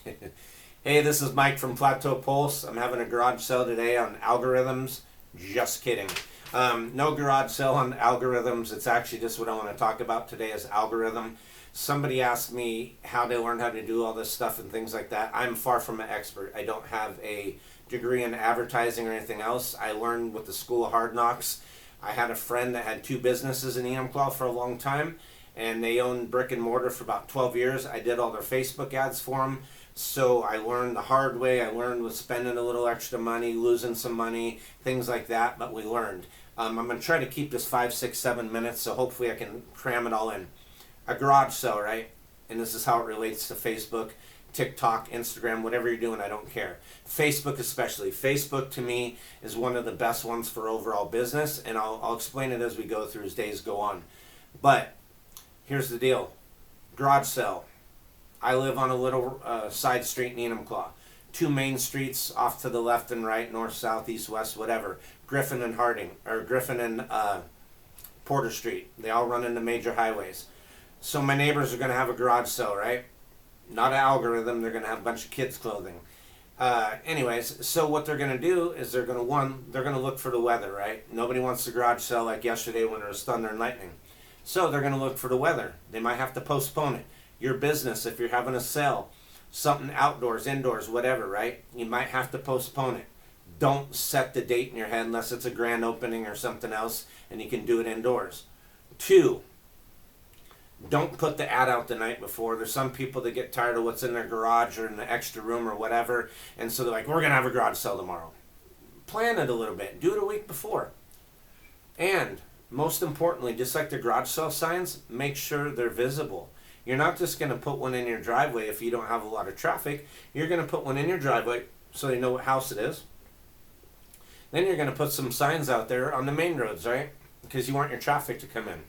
Hey, this is Mike from Plateau Pulse. I'm having a garage sale today on algorithms. Just kidding. No garage sale on algorithms. It's actually just what I want to talk about today is algorithm. Somebody asked me how to learn how to do all this stuff and things like that. I'm far from an expert. I don't have a degree in advertising or anything else. I learned with the School of Hard Knocks. I had a friend that had two businesses in Enumclaw for a long time, and they owned brick and mortar for about 12 years. I did all their Facebook ads for them. So I learned the hard way. I learned with spending a little extra money, losing some money, things like that, but we learned. I'm going to try to keep this 5, 6, 7 minutes, so hopefully I can cram it all in. A garage sale, right? And this is how it relates to Facebook, TikTok, Instagram, whatever you're doing, I don't care. Facebook especially. Facebook to me is one of the best ones for overall business, and I'll explain it as we go through as days go on. But here's the deal. Garage sale. I live on a little side street in Enumclaw. Two main streets off to the left and right, north, south, east, west, whatever. Griffin and Harding, or Griffin and Porter Street. They all run into major highways. So my neighbors are going to have a garage sale, right? Not an algorithm. They're going to have a bunch of kids' clothing. Anyways, so what they're going to do is they're going to look for the weather, right? Nobody wants the garage sale like yesterday when there was thunder and lightning. So they're going to look for the weather. They might have to postpone it. Your business, if you're having a sale, something outdoors, indoors, whatever, right? You might have to postpone it. Don't set the date in your head unless it's a grand opening or something else and you can do it indoors. 2, don't put the ad out the night before. There's some people that get tired of what's in their garage or in the extra room or whatever, and so they're like, we're going to have a garage sale tomorrow. Plan it a little bit. Do it a week before. And most importantly, just like the garage sale signs, make sure they're visible. You're not just going to put one in your driveway if you don't have a lot of traffic. You're going to put one in your driveway so they know what house it is. Then you're going to put some signs out there on the main roads, right? Because you want your traffic to come in.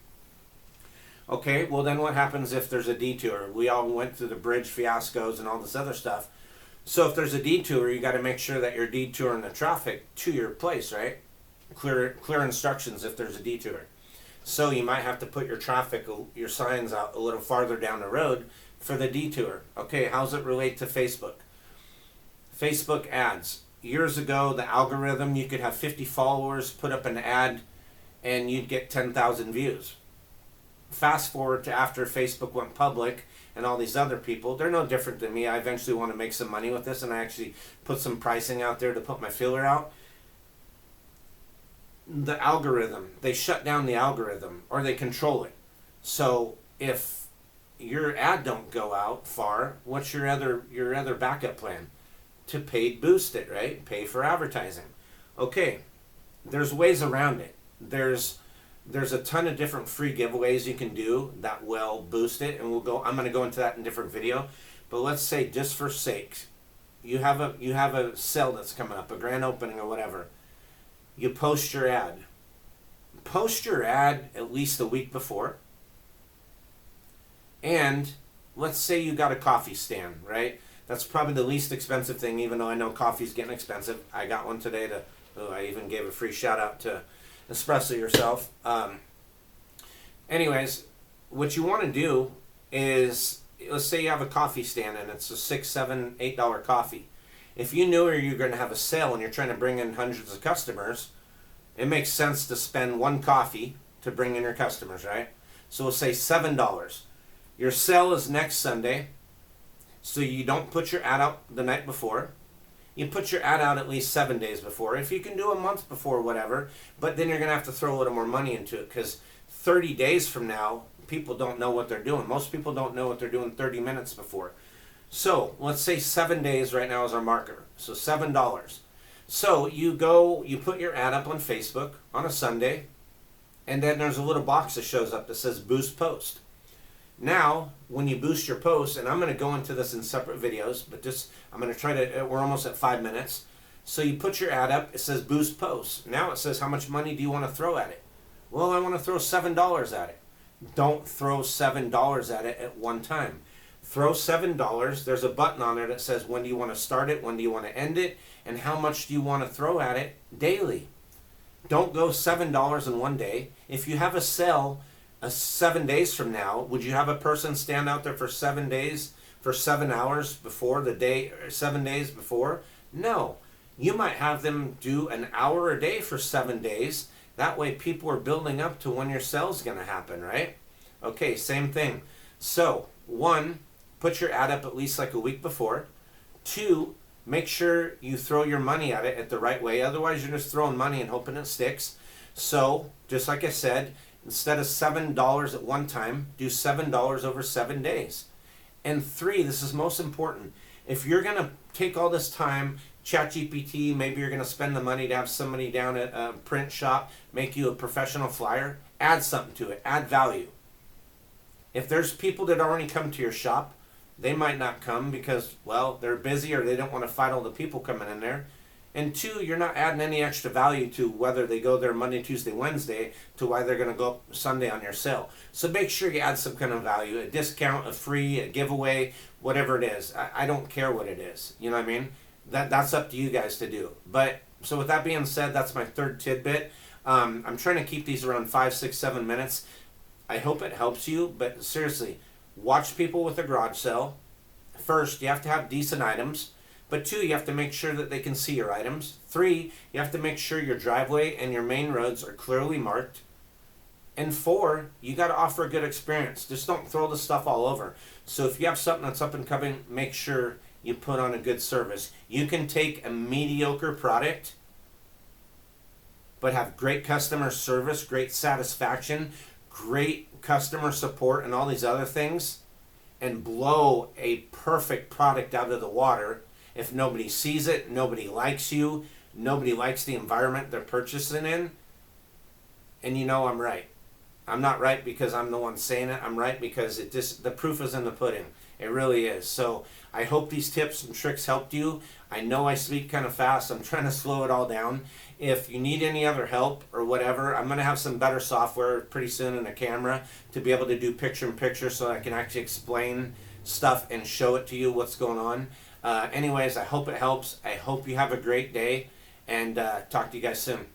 Okay, well then what happens if there's a detour? We all went through the bridge fiascos and all this other stuff. So if there's a detour, you got to make sure that you're detouring the traffic to your place, right? Clear instructions if there's a detour. So you might have to put your signs out a little farther down the road for the detour. Okay, how's it relate to Facebook? Facebook ads. Years ago, the algorithm, you could have 50 followers, put up an ad, and you'd get 10,000 views. Fast forward to after Facebook went public and all these other people, they're no different than me. I eventually want to make some money with this, and I actually put some pricing out there to put my feeler out. The algorithm, they shut down the algorithm or they control it. So if your ad don't go out far, what's your other backup plan? To paid boost it, right? Pay for advertising. Okay, there's ways around it. There's a ton of different free giveaways you can do that will boost it, and I'm going to go into that in a different video. But let's say, just for sakes, you have a sale that's coming up, a grand opening or whatever. You post your ad. Post your ad at least a week before. And let's say you got a coffee stand, right? That's probably the least expensive thing, even though I know coffee's getting expensive. I got one today I even gave a free shout out to Espresso Yourself. Anyways, what you want to do is, let's say you have a coffee stand and it's a $6, $7, $8 coffee. If you knew you're going to have a sale and you're trying to bring in hundreds of customers, it makes sense to spend one coffee to bring in your customers, right? So we'll say $7. Your sale is next Sunday, so you don't put your ad out the night before. You put your ad out at least 7 days before. If you can do a month before, whatever, but then you're going to have to throw a little more money into it, because 30 days from now, people don't know what they're doing. Most people don't know what they're doing 30 minutes before. So let's say 7 days right now is our marker. So $7. So you put your ad up on Facebook on a Sunday, and then there's a little box that shows up that says boost post. Now, when you boost your post, and I'm going to go into this in separate videos, but I'm going to try to, we're almost at 5 minutes. So you put your ad up, it says boost post. Now it says how much money do you want to throw at it? Well, I want to throw $7 at it. Don't throw $7 at it at one time. Throw $7. There's a button on there that says when do you want to start it, when do you want to end it, and how much do you want to throw at it daily. Don't go $7 in one day. If you have a sale 7 days from now, would you have a person stand out there for 7 days for 7 hours before the day, 7 days before. No, you might have them do an hour a day for 7 days. That way people are building up to when your sale's going to happen, right? Okay, same thing. So, 1, put your ad up at least like a week before. 2, make sure you throw your money at it at the right way. Otherwise, you're just throwing money and hoping it sticks. So, just like I said, instead of $7 at one time, do $7 over 7 days. And 3, this is most important. If you're going to take all this time, ChatGPT, maybe you're going to spend the money to have somebody down at a print shop make you a professional flyer, add something to it, add value. If there's people that already come to your shop, they might not come because, well, they're busy or they don't want to fight all the people coming in there. And 2, you're not adding any extra value to whether they go there Monday, Tuesday, Wednesday to why they're going to go up Sunday on your sale. So make sure you add some kind of value, a discount, a free, a giveaway, whatever it is. I don't care what it is. You know what I mean? That's up to you guys to do. But so with that being said, that's my third tidbit. I'm trying to keep these around 5, 6, 7 minutes. I hope it helps you, but seriously, watch people with a garage sale. First, you have to have decent items. But 2, you have to make sure that they can see your items. 3, you have to make sure your driveway and your main roads are clearly marked. And 4, you got to offer a good experience. Just don't throw the stuff all over. So if you have something that's up and coming, make sure you put on a good service. You can take a mediocre product, but have great customer service, great satisfaction, great customer support, and all these other things, and blow a perfect product out of the water. If nobody sees it, nobody likes you, nobody likes the environment they're purchasing in, and you know I'm right. I'm not right because I'm the one saying it. I'm right because the proof is in the pudding. It really is. So I hope these tips and tricks helped you. I know I speak kind of fast. I'm trying to slow it all down. If you need any other help or whatever, I'm going to have some better software pretty soon and a camera to be able to do picture-in-picture so I can actually explain stuff and show it to you what's going on. Anyways, I hope it helps. I hope you have a great day, and talk to you guys soon.